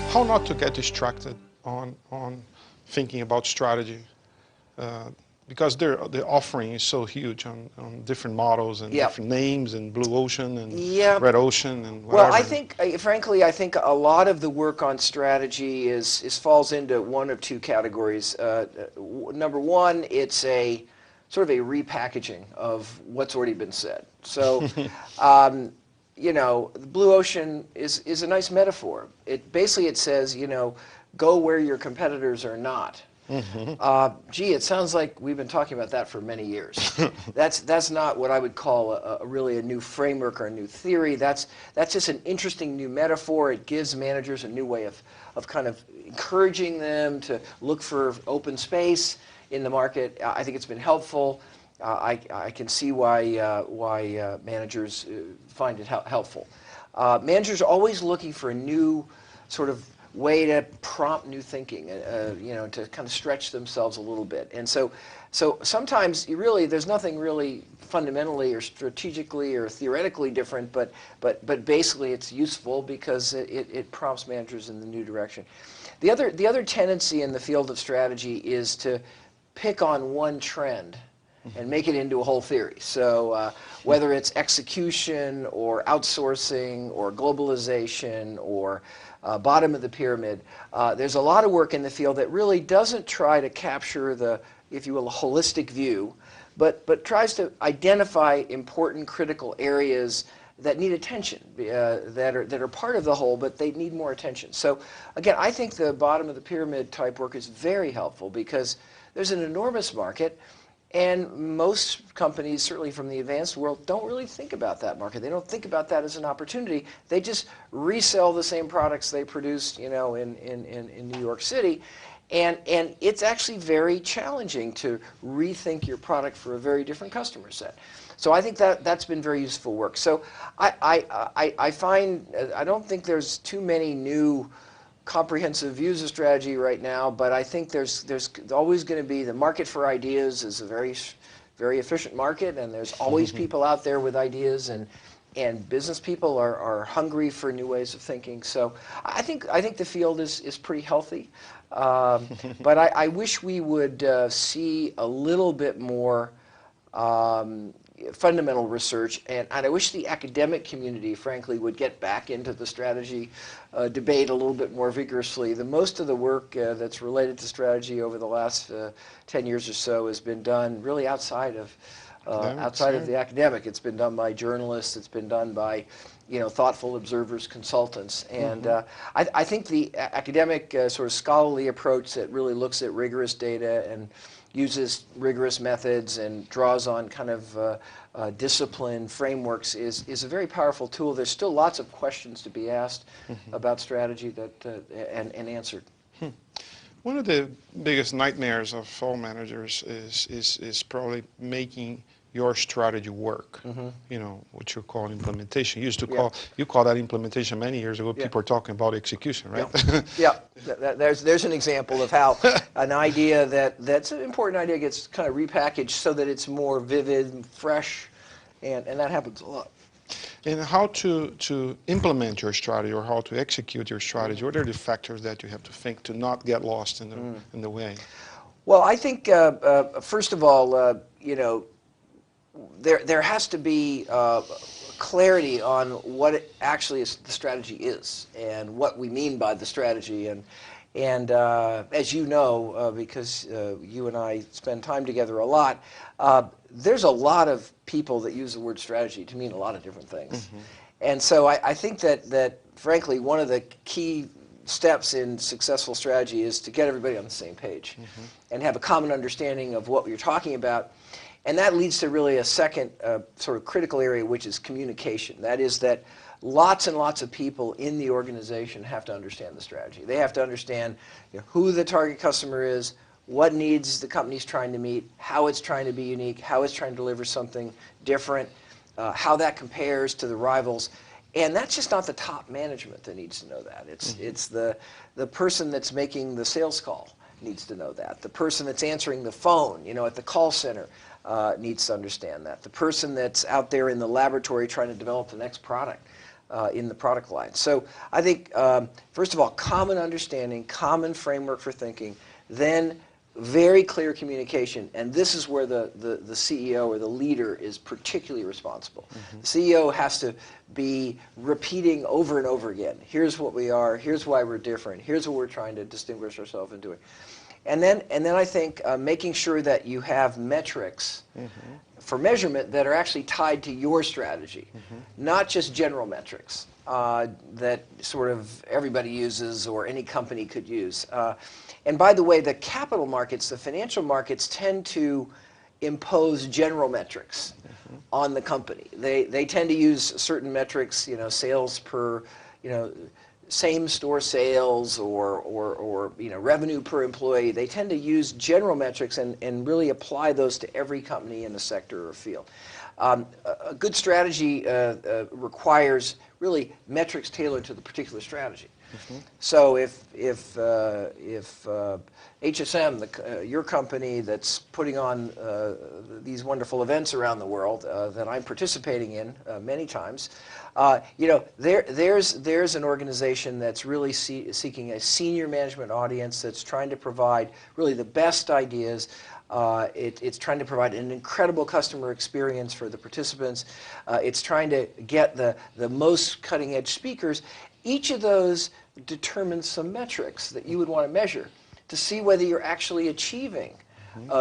How not to get distracted on thinking about strategy, because the offering is so huge on different models and different names and blue ocean and red ocean and whatever. Well, I think, frankly, I think a lot of the work on strategy falls into one of two categories. Number one, it's a sort of a repackaging of what's already been said. So, you know, the blue ocean is a nice metaphor. Basically it says, you know, go where your competitors are not. Gee, it sounds like we've been talking about that for many years. That's not what I would call really a new framework or a new theory. That's just an interesting new metaphor. It gives managers a new way of kind of encouraging them to look for open space in the market. I think it's been helpful. I can see why managers find it helpful. Managers are always looking for a new sort of way to prompt new thinking, you know, to kind of stretch themselves a little bit. And so sometimes there's nothing really fundamentally or strategically or theoretically different, but basically it's useful because it prompts managers in the new direction. The other tendency in the field of strategy is to pick on one trend and make it into a whole theory. So whether it's execution or outsourcing or globalization or bottom of the pyramid, there's a lot of work in the field that really doesn't try to capture the, if you will, a holistic view, but tries to identify important critical areas that need attention, that are part of the whole, but they need more attention. So again, I think the bottom of the pyramid type work is very helpful because there's an enormous market, and most companies, certainly from the advanced world, don't really think about that market. They don't think about that as an opportunity. They just resell the same products they produce, you know, in New York City. And it's actually very challenging to rethink your product for a very different customer set. So I think that's been very useful work. So I find, I don't think there's too many new comprehensive views of strategy right now, but I think there's always going to be, the market for ideas is a very efficient market, and there's always people out there with ideas, and business people are hungry for new ways of thinking. So I think the field is pretty healthy, but I wish we would see a little bit more fundamental research, and I wish the academic community, frankly, would get back into the strategy debate a little bit more vigorously. Most of the work that's related to strategy over the last 10 years or so has been done really outside of the academic. It's been done by journalists. It's been done by, you know, thoughtful observers, consultants, and I think the academic sort of scholarly approach that really looks at rigorous data and uses rigorous methods and draws on kind of discipline frameworks is a very powerful tool. There's still lots of questions to be asked about strategy and answered. One of the biggest nightmares of all managers is probably making your strategy work. You know, what you call implementation. You call that implementation many years ago. People are talking about execution, right? There's an example of how an idea that's an important idea gets kind of repackaged so that it's more vivid and fresh, and that happens a lot. And how to implement your strategy or how to execute your strategy, what are the factors that you have to think to not get lost in the way? Well, I think first of all, you know, there has to be clarity on what the strategy is and what we mean by the strategy. And as you know, because you and I spend time together a lot, there's a lot of people that use the word strategy to mean a lot of different things. And so I think that frankly, one of the key steps in successful strategy is to get everybody on the same page and have a common understanding of what you're talking about. And that leads to really a second sort of critical area, which is communication. That is that lots and lots of people in the organization have to understand the strategy. They have to understand, you know, who the target customer is, what needs the company's trying to meet, how it's trying to be unique, how it's trying to deliver something different, how that compares to the rivals. And that's just not the top management that needs to know that. It's the person that's making the sales call needs to know that. The person that's answering the phone, you know, at the call center needs to understand that. The person that's out there in the laboratory trying to develop the next product in the product line. So I think, first of all, common understanding, common framework for thinking, then very clear communication, and this is where the CEO or the leader is particularly responsible. Mm-hmm. The CEO has to be repeating over and over again, here's what we are, here's why we're different, here's what we're trying to distinguish ourselves in doing. And then I think making sure that you have metrics mm-hmm. for measurement that are actually tied to your strategy, mm-hmm. not just general metrics that sort of everybody uses or any company could use. And by the way, the capital markets, the financial markets tend to impose general metrics mm-hmm. on the company. They tend to use certain metrics, sales per, same store sales or revenue per employee. They tend to use general metrics and really apply those to every company in a sector or field. A good strategy requires really metrics tailored to the particular strategy. Mm-hmm. So if HSM, your company that's putting on these wonderful events around the world that I'm participating in many times, there's an organization that's really seeking a senior management audience that's trying to provide really the best ideas. It's trying to provide an incredible customer experience for the participants. It's trying to get the most cutting-edge speakers. Each of those determines some metrics that you would want to measure to see whether you're actually achieving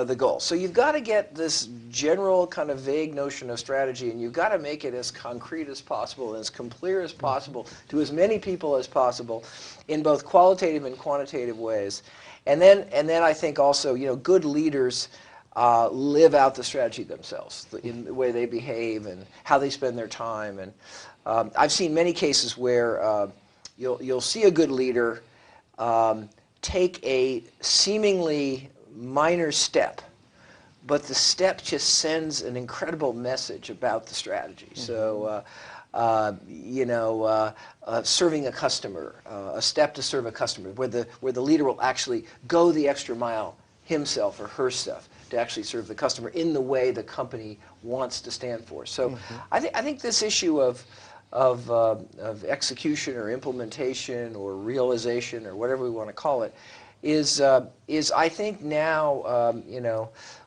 the goal. So you've got to get this general kind of vague notion of strategy, and you've got to make it as concrete as possible and as clear as possible to as many people as possible in both qualitative and quantitative ways. And then I think also, good leaders live out the strategy themselves in the way they behave and how they spend their time. And I've seen many cases where you'll see a good leader take a seemingly minor step, but the step just sends an incredible message about the strategy. Mm-hmm. So, serving a customer, a step to serve a customer, where the leader will actually go the extra mile himself or herself to actually serve the customer in the way the company wants to stand for. So, mm-hmm. I think this issue of execution or implementation or realization or whatever we want to call it is I think now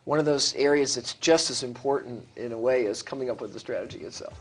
one of those areas that's just as important in a way as coming up with the strategy itself.